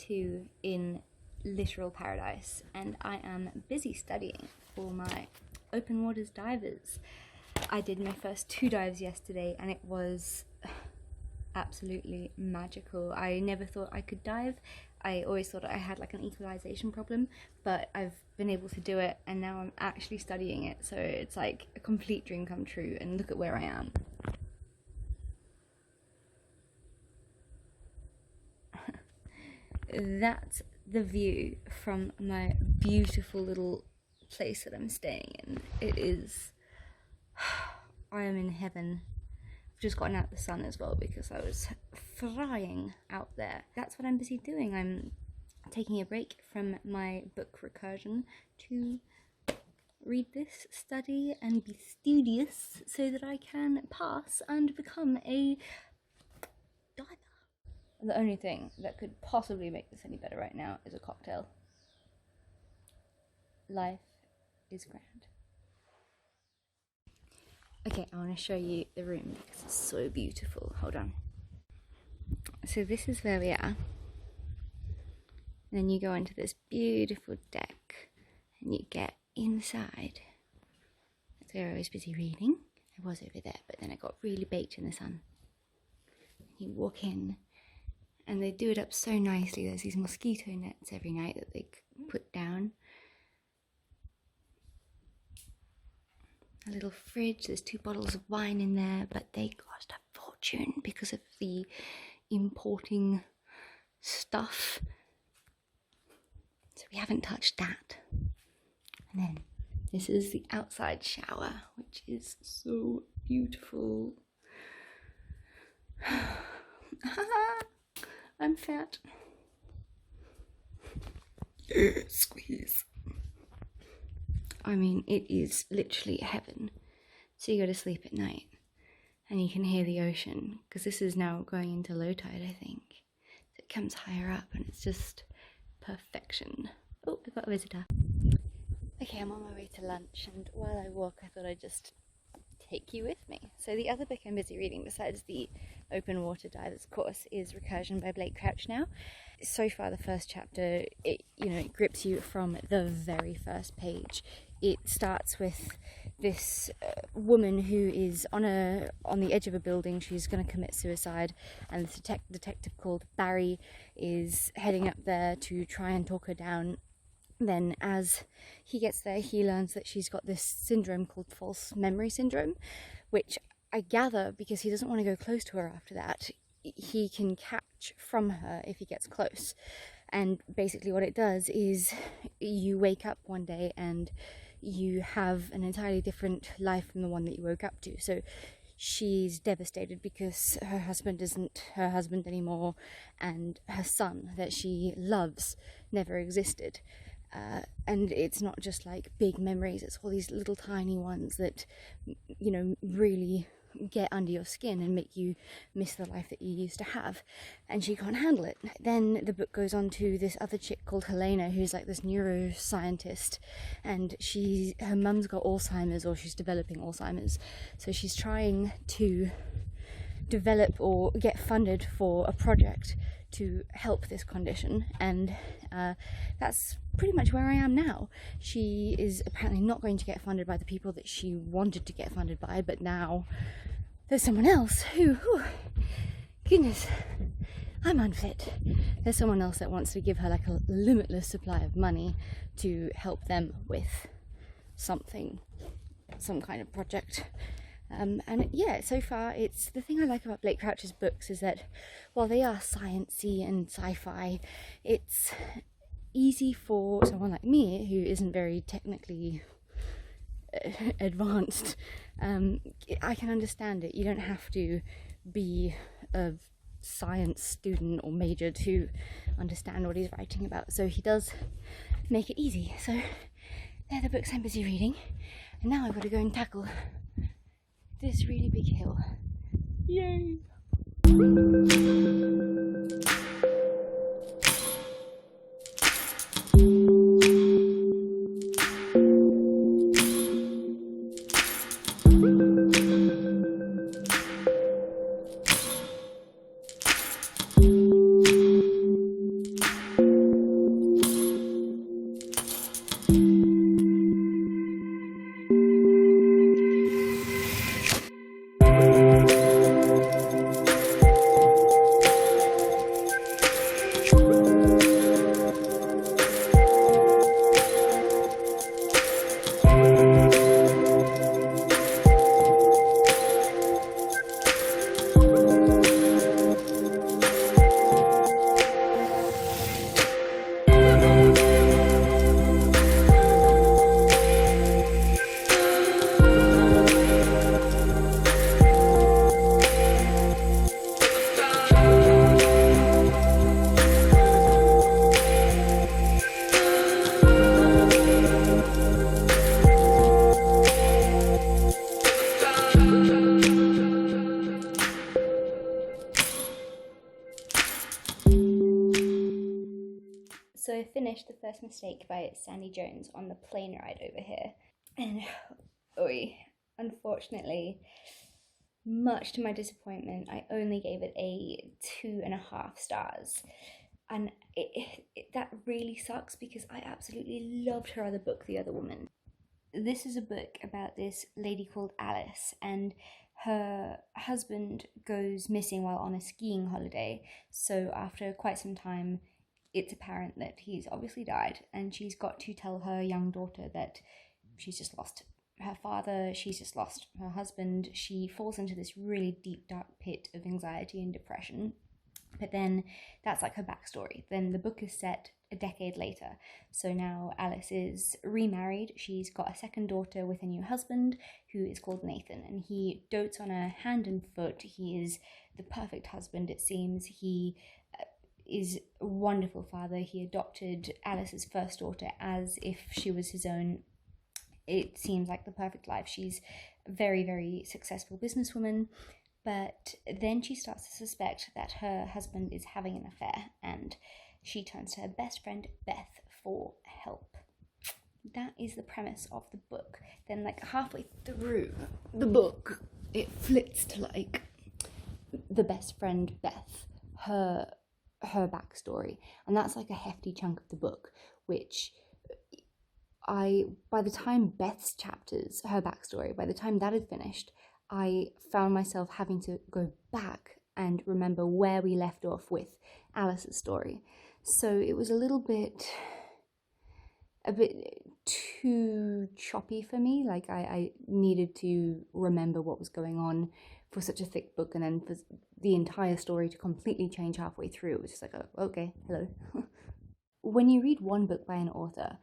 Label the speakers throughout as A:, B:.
A: 2 in literal paradise, and I am busy studying for my open waters divers. I did my first 2 dives yesterday and it was absolutely magical. I never thought I could dive. I always thought I had like an equalization problem, but I've been able to do it and now I'm actually studying it, so it's like a complete dream come true, and look at where I am. That's the view from my beautiful little place that I'm staying in. It is... I am in heaven. I've just gotten out the sun as well because I was frying out there. That's what I'm busy doing. I'm taking a break from my book Recursion to read this, study and be studious so that I can pass and become a diver. The only thing that could possibly make this any better right now is a cocktail. Life is grand. Okay, I want to show you the room because it's so beautiful. Hold on. So this is where we are. Then you go into this beautiful deck and you get inside. That's where I was busy reading. I was over there, but then I got really baked in the sun. You walk in and they do it up so nicely. There's these mosquito nets every night that they put down. A little fridge, there's 2 bottles of wine in there, but they cost a fortune because of the importing stuff. So we haven't touched that. And then this is the outside shower, which is so beautiful. I'm fat. Squeeze. I mean, it is literally heaven. So you go to sleep at night and you can hear the ocean, because this is now going into low tide, I think. So it comes higher up and it's just perfection. Oh, I've got a visitor. Okay, I'm on my way to lunch, and while I walk I thought I'd just take you with me. So the other book I'm busy reading besides the open water divers course is Recursion by Blake Crouch now. So far the first chapter, it grips you from the very first page. It starts with this woman who is on the edge of a building. She's going to commit suicide, and this detective called Barry is heading up there to try and talk her down. Then as he gets there, he learns that she's got this syndrome called false memory syndrome, which I gather, because he doesn't want to go close to her after that, he can catch from her if he gets close. And basically what it does is you wake up one day and you have an entirely different life from the one that you woke up to. So she's devastated because her husband isn't her husband anymore, and her son that she loves never existed. And it's not just like big memories, it's all these little tiny ones that, really get under your skin and make you miss the life that you used to have, and she can't handle it. Then the book goes on to this other chick called Helena, who's like this neuroscientist, and her mum's got Alzheimer's, or she's developing Alzheimer's, so she's trying to develop or get funded for a project to help this condition, and that's pretty much where I am now. She is apparently not going to get funded by the people that she wanted to get funded by, but now there's someone else who, goodness, I'm unfit. There's someone else that wants to give her like a limitless supply of money to help them with something, some kind of project. And yeah, so far it's the thing I like about Blake Crouch's books is that while they are sciencey and sci-fi, it's easy for someone like me who isn't very technically advanced. I can understand it. You don't have to be a science student or major to understand what he's writing about, so he does make it easy. So they're the books I'm busy reading, and now I've got to go and tackle this really big hill. Yay! finished The First Mistake by Sandie Jones on the plane ride over here. And, unfortunately, much to my disappointment, I only gave it a 2.5 stars. And that really sucks because I absolutely loved her other book, The Other Woman. This is a book about this lady called Alice, and her husband goes missing while on a skiing holiday. So after quite some time, it's apparent that he's obviously died, and she's got to tell her young daughter that she's just lost her father, she's just lost her husband. She falls into this really deep, dark pit of anxiety and depression. But then that's like her backstory. Then the book is set a decade later. So now Alice is remarried. She's got a second daughter with a new husband who is called Nathan, and he dotes on her hand and foot. He is the perfect husband, it seems. He is a wonderful father. He adopted Alice's first daughter as if she was his own. It seems like the perfect life. She's a very, very successful businesswoman. But then she starts to suspect that her husband is having an affair, and she turns to her best friend Beth for help. That is the premise of the book. Then, like, halfway through the book, it flips to, like, the best friend Beth, her backstory. And that's, like, a hefty chunk of the book, which by the time Beth's chapters, her backstory, by the time that had finished, I found myself having to go back and remember where we left off with Alice's story. So it was a bit too choppy for me. Like I needed to remember what was going on for such a thick book, and then for the entire story to completely change halfway through. It was just like, oh, okay, hello. When you read one book by an author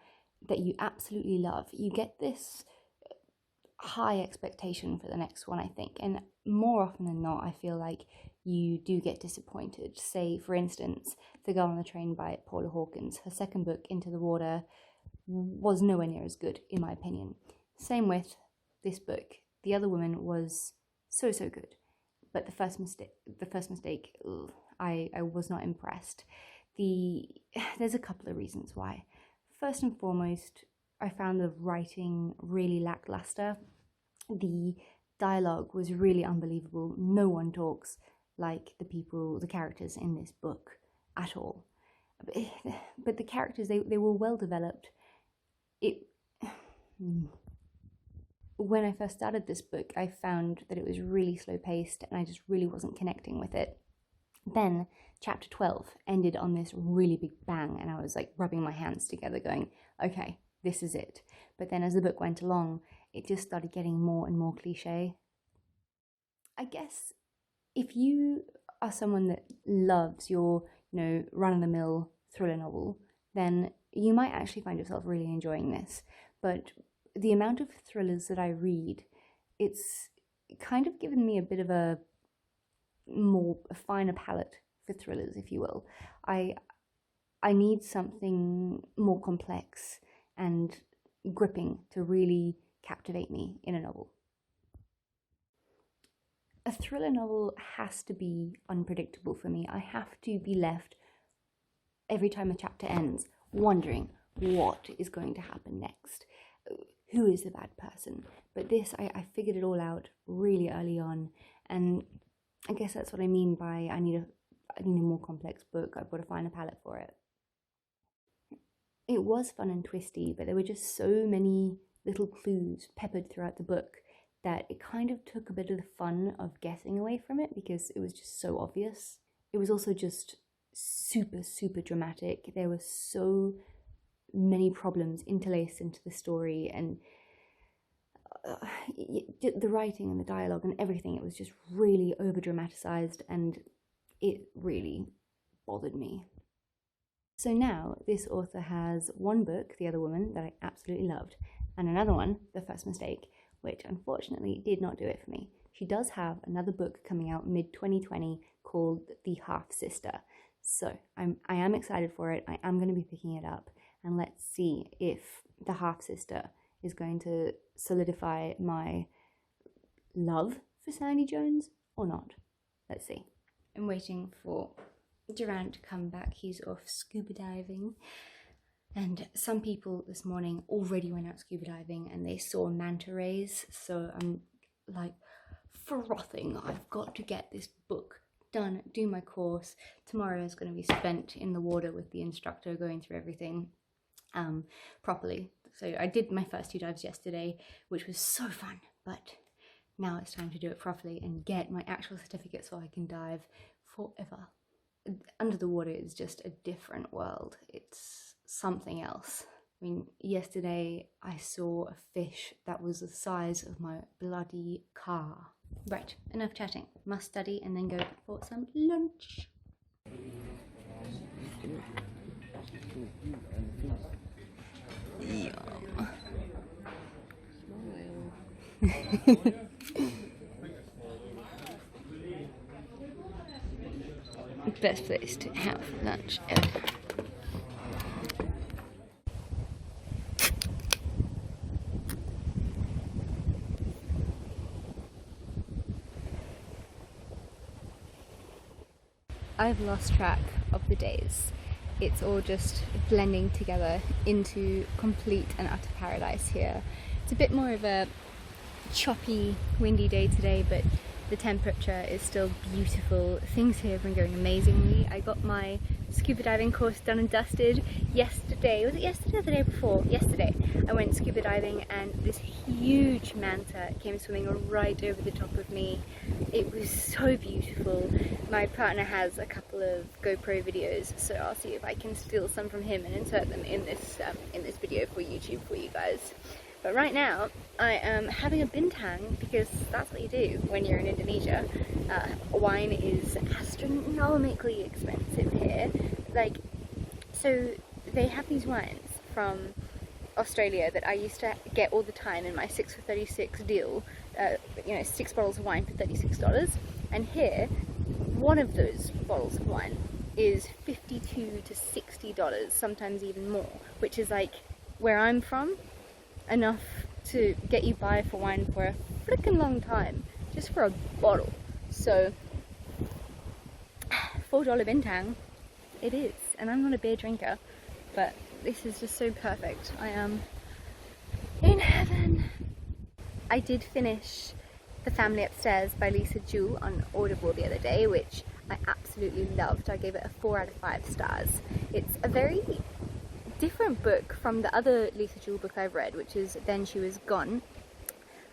A: that you absolutely love, you get this high expectation for the next one, I think, and more often than not I feel like you do get disappointed. Say, for instance, The Girl on the Train by Paula Hawkins. Her second book, Into the Water, was nowhere near as good, in my opinion. Same with this book. The Other Woman was so good, but the first mistake, I was not impressed. There's a couple of reasons why. First and foremost, I found the writing really lackluster. The dialogue was really unbelievable. No one talks like the characters in this book at all. But the characters, they were well developed. When I first started this book, I found that it was really slow paced and I just really wasn't connecting with it. Then chapter 12 ended on this really big bang, and I was like rubbing my hands together going, okay, this is it. But then as the book went along, it just started getting more and more cliche. I guess if you are someone that loves your, run-of-the-mill thriller novel, then you might actually find yourself really enjoying this. But the amount of thrillers that I read, it's kind of given me a bit of a finer palette for thrillers, if you will. I need something more complex and gripping to really captivate me in a novel. A thriller novel has to be unpredictable for me. I have to be left, every time a chapter ends, wondering what is going to happen next. Who is the bad person? But this, I figured it all out really early on, and I guess that's what I mean by I need a more complex book. I've got to find a palette for it. It was fun and twisty, but there were just so many little clues peppered throughout the book that it kind of took a bit of the fun of guessing away from it because it was just so obvious. It was also just super dramatic. There were so many problems interlaced into the story, and the writing and the dialogue and everything, it was just really over dramatized, and it really bothered me. So now this author has one book, The Other Woman, that I absolutely loved, and another one, The First Mistake, which unfortunately did not do it for me. She does have another book coming out mid-2020 called The Half-Sister. So I am excited for it. I am going to be picking it up, and let's see if The Half-Sister is going to solidify my love for Sandie Jones or not. Let's see. I'm waiting for Durant to come back. He's off scuba diving. And some people this morning already went out scuba diving and they saw manta rays, so I'm like frothing. I've got to get this book done, do my course. Tomorrow is going to be spent in the water with the instructor going through everything properly. So I did my first 2 dives yesterday, which was so fun, but now it's time to do it properly and get my actual certificate so I can dive forever. Under the water is just a different world. It's something else. I mean, yesterday I saw a fish that was the size of my bloody car. Right, enough chatting. Must study and then go for some lunch. Yum. Best place to have lunch ever. I've lost track of the days. It's all just blending together into complete and utter paradise here. It's a bit more of a choppy, windy day today, but the temperature is still beautiful. Things here have been going amazingly. I got my scuba diving course done and dusted yesterday. Was it yesterday or the day before? Yesterday. I went scuba diving and this huge manta came swimming right over the top of me. It was so beautiful. My partner has a couple of GoPro videos, so I'll see if I can steal some from him and insert them in this video for YouTube for you guys. But right now, I am having a bintang because that's what you do when you're in Indonesia. Wine is astronomically expensive here. Like, so they have these wines from Australia that I used to get all the time in my 6 for $36 deal. 6 bottles of wine for $36. And here, one of those bottles of wine is $52 to $60, sometimes even more, which is like where I'm from. Enough to get you by for wine for a freaking long time, just for a bottle. So, $4 bintang, it is. And I'm not a beer drinker, but this is just so perfect. I am in heaven. I did finish The Family Upstairs by Jewell on Audible the other day, which I absolutely loved. I gave it a 4 out of 5 stars. It's a very different book from the other Jewell book I've read, which is Then She Was Gone.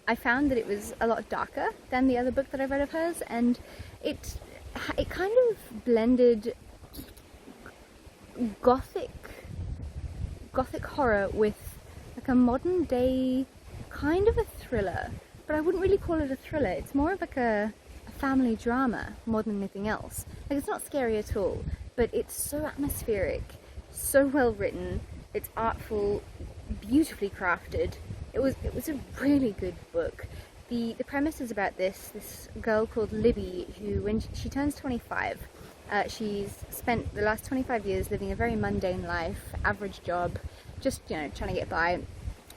A: I found that it was a lot darker than the other book that I've read of hers, and it kind of blended gothic horror with like a modern day kind of a thriller, but I wouldn't really call it a thriller. It's more of like a family drama more than anything else. Like, it's not scary at all, but it's so atmospheric, so well written, it's artful, beautifully crafted. It was a really good book. The premise is about this girl called Libby, who, when she turns 25, she's spent the last 25 years living a very mundane life, average job, just, trying to get by.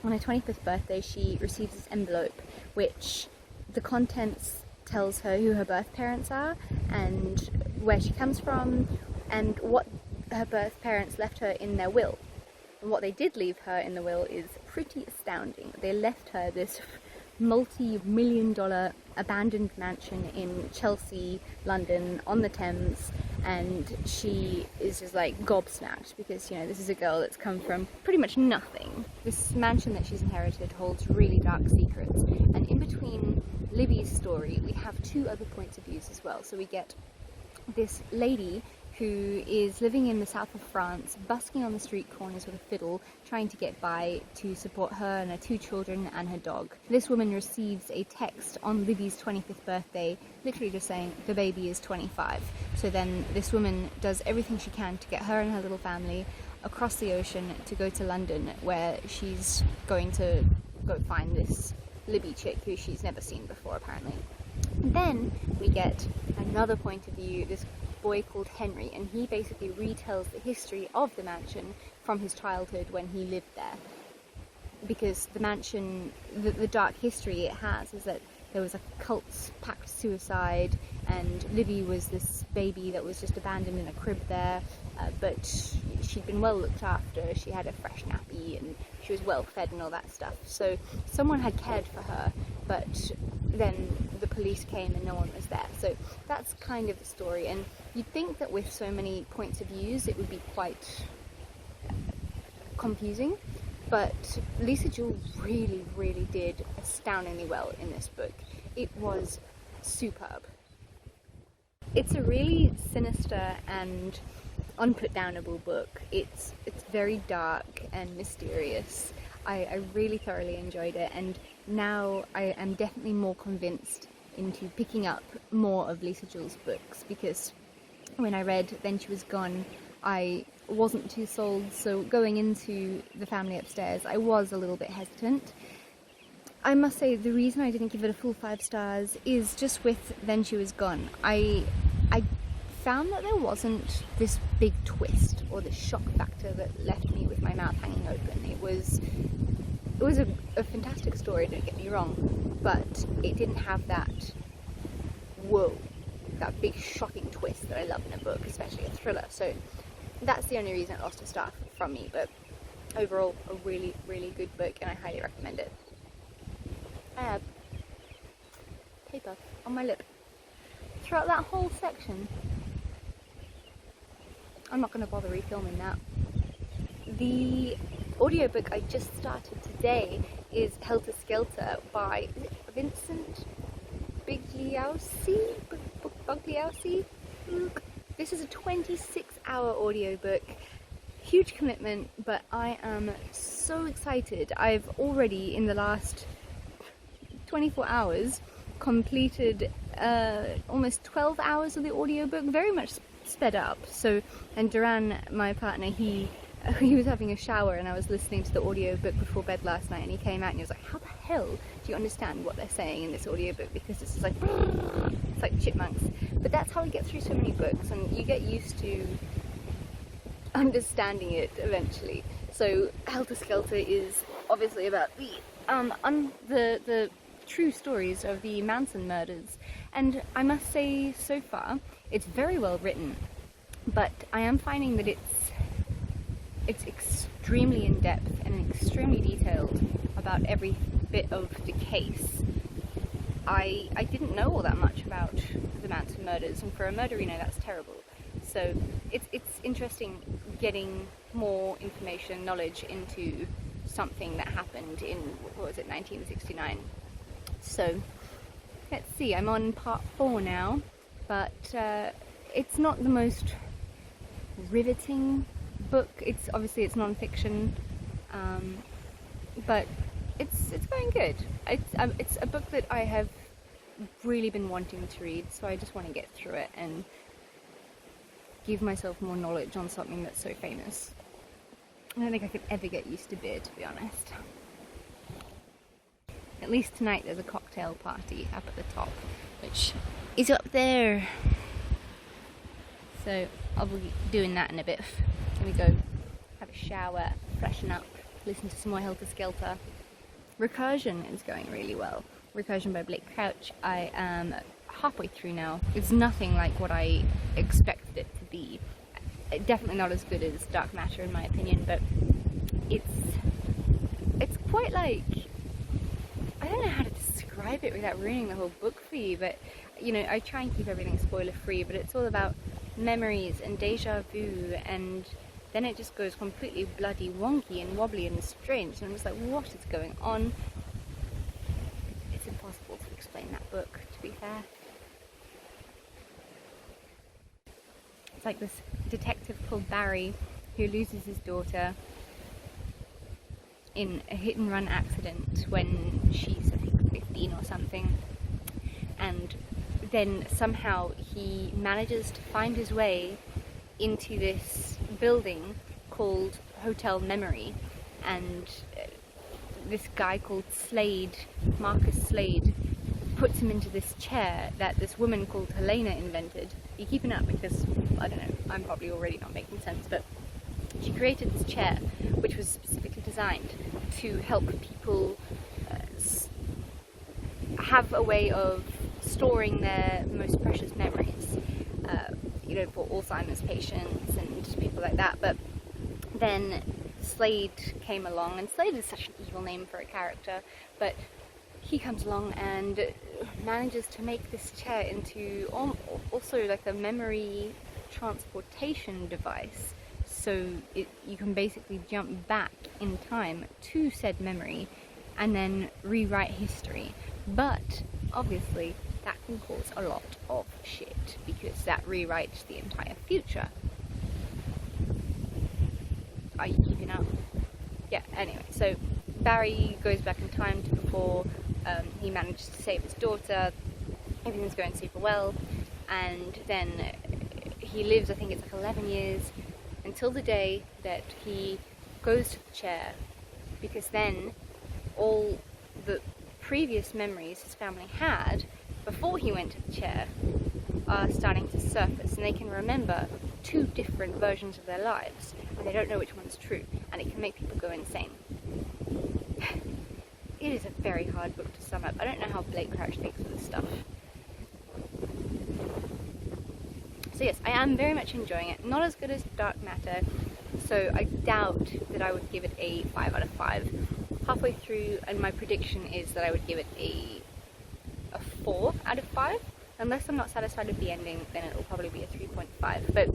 A: On her 25th birthday, she receives this envelope, which the contents tells her who her birth parents are and where she comes from and what her birth parents left her in their will. And what they did leave her in the will is pretty astounding. They left her this multi-million-dollar abandoned mansion in Chelsea, London, on the Thames, and she is just like gobsmacked because, this is a girl that's come from pretty much nothing. This mansion that she's inherited holds really dark secrets, and in between Libby's story we have 2 other points of views as well. So we get this lady who is living in the south of France, busking on the street corners with a fiddle, trying to get by to support her and her 2 children and her dog. This woman receives a text on Libby's 25th birthday, literally just saying, the baby is 25. So then this woman does everything she can to get her and her little family across the ocean to go to London, where she's going to go find this Libby chick who she's never seen before, apparently. And then we get another point of view, this boy called Henry, and he basically retells the history of the mansion from his childhood when he lived there. Because the mansion, the dark history it has is that there was a cult pact suicide, and Livy was this baby that was just abandoned in a crib there, but she'd been well looked after. She had a fresh nappy and she was well fed and all that stuff, so someone had cared for her, but then the police came and no one was there. So that's kind of the story, and you'd think that with so many points of views it would be quite confusing, but Lisa Jewell really did astoundingly well in this book. It was superb. It's a really sinister and unputdownable book. It's very dark and mysterious. I really thoroughly enjoyed it, and now I am definitely more convinced into picking up more of Lisa Jewell's books, because when I read Then She Was Gone, I wasn't too sold, so going into The Family Upstairs I was a little bit hesitant. I must say the reason I didn't give it a full 5 stars is just with Then She Was Gone. I found that there wasn't this big twist or this shock factor that left me with my mouth hanging open. It was a fantastic story, don't get me wrong, but it didn't have that whoa, that big shocking twist that I love in a book, especially a thriller. So that's the only reason it lost a star from me, but overall a really good book, and I highly recommend it. I have paper on my lip throughout that whole section. I'm not going to bother refilming that. The audiobook I just started today is Helter, Skelter by, is it Vincent Bugliosi? Bugliosi? This is a 26-hour audiobook. Huge commitment, but I am so excited. I've already, in the last 24 hours, completed almost 12 hours of the audiobook, very much sped up. So, and Duran, my partner, he was having a shower and I was listening to the audiobook before bed last night, and he came out and he was like, how the hell do you understand what they're saying in this audiobook? Because it's like, it's like chipmunks. But that's how we get through so many books, and you get used to understanding it eventually. So Helter Skelter is obviously about the true stories of the Manson murders, and I must say so far it's very well written, but I am finding that it's extremely in-depth and extremely detailed about every bit of the case. I didn't know all that much about the Manson murders, and for a murderino that's terrible. So it's interesting getting more information, knowledge into something that happened in, what was it, 1969. So let's see, I'm on part 4 now, but it's not the most riveting book. It's obviously it's non-fiction, but it's going good. It's a book that I have really been wanting to read, so I just want to get through it and give myself more knowledge on something that's so famous. I don't think I could ever get used to beer, to be honest. At least tonight there's a cocktail party up at the top, which is up there. So I'll be doing that in a bit. Let me go have a shower, freshen up, listen to some more Helter Skelter. Recursion is going really well. Recursion by Blake Crouch. I am halfway through now. It's nothing like what I expected it to be. Definitely not as good as Dark Matter in my opinion, but it's quite like, I don't know how to describe it without ruining the whole book for you, but you know, I try and keep everything spoiler free, but it's all about memories and deja vu, and then it just goes completely bloody wonky and wobbly and strange, and I'm just like, what is going on? It's impossible to explain that book, to be fair. It's like this detective called Barry who loses his daughter in a hit and run accident when she's, I think, 15 or something, and then somehow he manages to find his way into this building called Hotel Memory, and this guy called Slade, Marcus Slade, puts him into this chair that this woman called Helena invented. Are you keeping up? Because, I don't know, I'm probably already not making sense, but she created this chair which was specifically designed to help people have a way of storing their most precious memories, you know, for Alzheimer's patients and people like that. But then Slade came along, and Slade is such an evil name for a character, but he comes along and manages to make this chair into also like a memory transportation device, so you can basically jump back in time to said memory and then rewrite history. But obviously that can cause a lot of shit, because that rewrites the entire future. Are you keeping up? Yeah, anyway, so Barry goes back in time to before he managed to save his daughter. Everything's going super well, and then he lives, I think it's like 11 years, until the day that he goes to the chair, because then all the previous memories his family had before he went to the chair are starting to surface, and they can remember two different versions of their lives, and they don't know which one's true, and it can make people go insane. It is a very hard book to sum up. I don't know how Blake Crouch thinks of this stuff. So yes, I am very much enjoying it. Not as good as Dark Matter, so I doubt that I would give it a 5 out of 5. Halfway through, and my prediction is that I would give it a 4 out of 5. Unless I'm not satisfied with the ending, then it will probably be a 3.5. But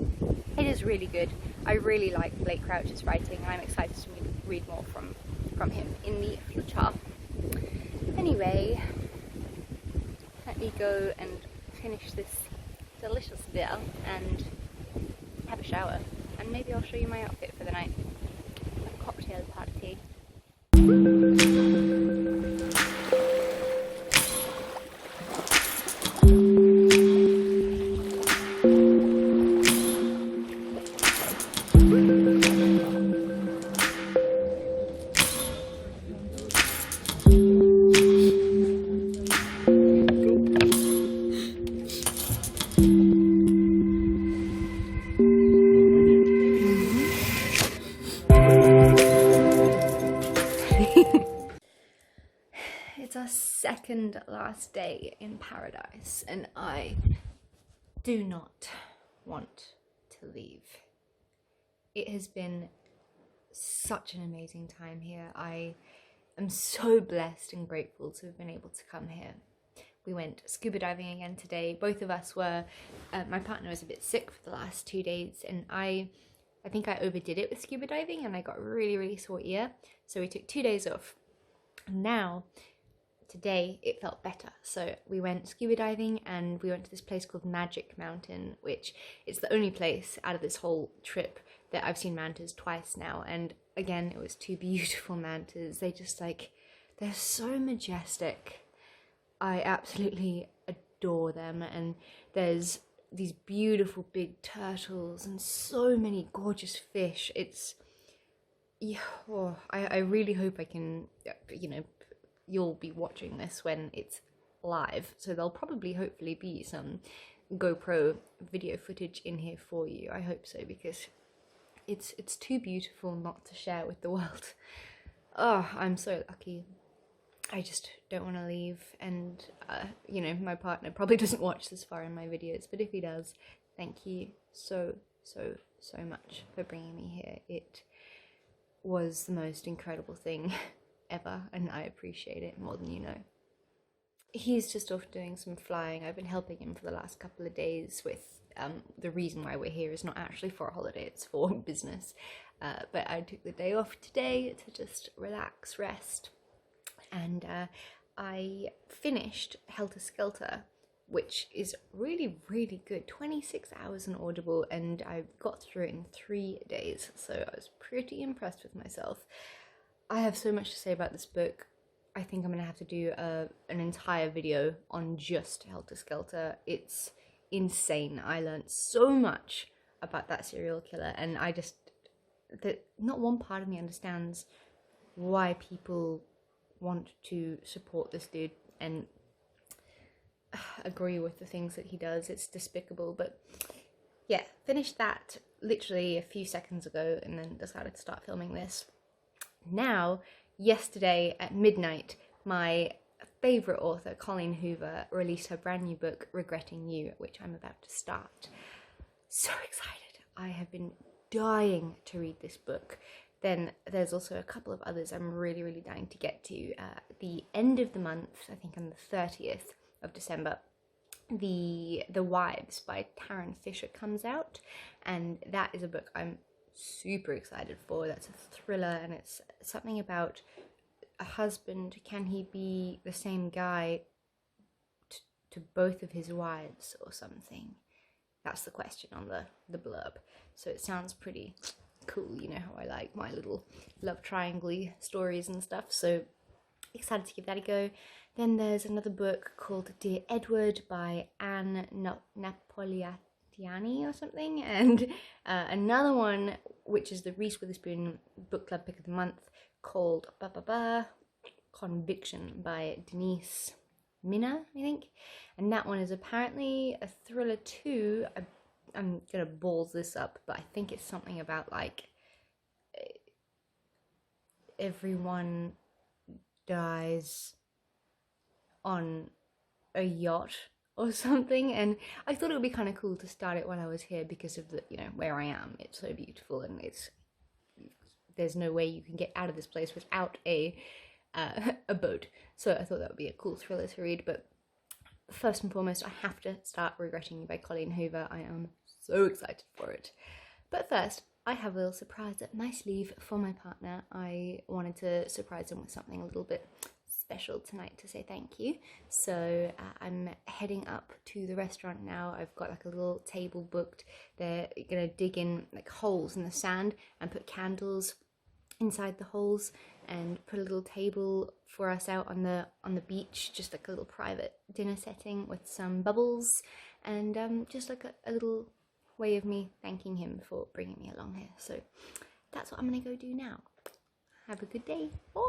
A: it is really good. I really like Blake Crouch's writing, and I'm excited to read more from him in the future. Anyway, let me go and finish this delicious meal and have a shower, and maybe I'll show you my outfit for the night. A cocktail party. It's our second last day in paradise, and I do not want to leave. It has been such an amazing time here. I am so blessed and grateful to have been able to come here. We went scuba diving again today. Both of us were, my partner was a bit sick for the last 2 days, and I think I overdid it with scuba diving, and I got a really sore ear, so we took 2 days off. And now, today, it felt better. So we went scuba diving, and we went to this place called Magic Mountain, which is the only place out of this whole trip that I've seen mantas twice now. And again, it was 2 beautiful mantas. They just they're so majestic. I absolutely adore them. And there's these beautiful big turtles and so many gorgeous fish. It's, yeah, oh, I really hope I can, you know, you'll be watching this when it's live, so there'll probably hopefully be some GoPro video footage in here for you. I hope so, because it's too beautiful not to share with the world. Oh, I'm so lucky. I just don't want to leave, and you know, my partner probably doesn't watch this far in my videos, but if he does, thank you so much for bringing me here. It was the most incredible thing ever, and I appreciate it more than you know. He's just off doing some flying. I've been helping him for the last couple of days with the reason why we're here is not actually for a holiday, it's for business, but I took the day off today to just relax, rest, and I finished Helter Skelter, which is really good. 26 hours on Audible, and I got through it in 3 days, so I was pretty impressed with myself. I have so much to say about this book. I think I'm going to have to do an entire video on just Helter Skelter. It's insane. I learned so much about that serial killer, and not one part of me understands why people want to support this dude and agree with the things that he does. It's despicable. But yeah, finished that literally a few seconds ago, and then decided to start filming this. Now, yesterday at midnight, my favourite author, Colleen Hoover, released her brand new book, Regretting You, which I'm about to start. So excited. I have been dying to read this book. Then there's also a couple of others I'm really, really dying to get to. The end of the month, I think on the 30th of December, the Wives by Taryn Fisher comes out, and that is a book I'm super excited for. That's a thriller, and it's something about a husband. Can he be the same guy to both of his wives or something? That's the question on the blurb. So it sounds pretty cool. You know how I like my little love triangle stories and stuff, so excited to give that a go. Then there's another book called Dear Edward by Anne Napolitno or something, and another one which is the Reese Witherspoon book club pick of the month called Conviction by Denise, Mina, I think, and that one is apparently a thriller too. I'm gonna balls this up, but I think it's something about like everyone dies on a yacht or something, and I thought it would be kind of cool to start it while I was here because of the, you know, where I am. It's so beautiful, and there's no way you can get out of this place without a boat. So I thought that would be a cool thriller to read. But first and foremost, I have to start Regretting You by Colleen Hoover. I am so excited for it. But first, I have a little surprise up my sleeve for my partner. I wanted to surprise him with something a little bit special tonight to say thank you. So I'm heading up to the restaurant now. I've got like a little table booked. They're gonna dig in like holes in the sand and put candles inside the holes and put a little table for us out on the beach, just like a little private dinner setting with some bubbles, and just like a little way of me thanking him for bringing me along here. So that's what I'm gonna go do now. Have a good day. Bye.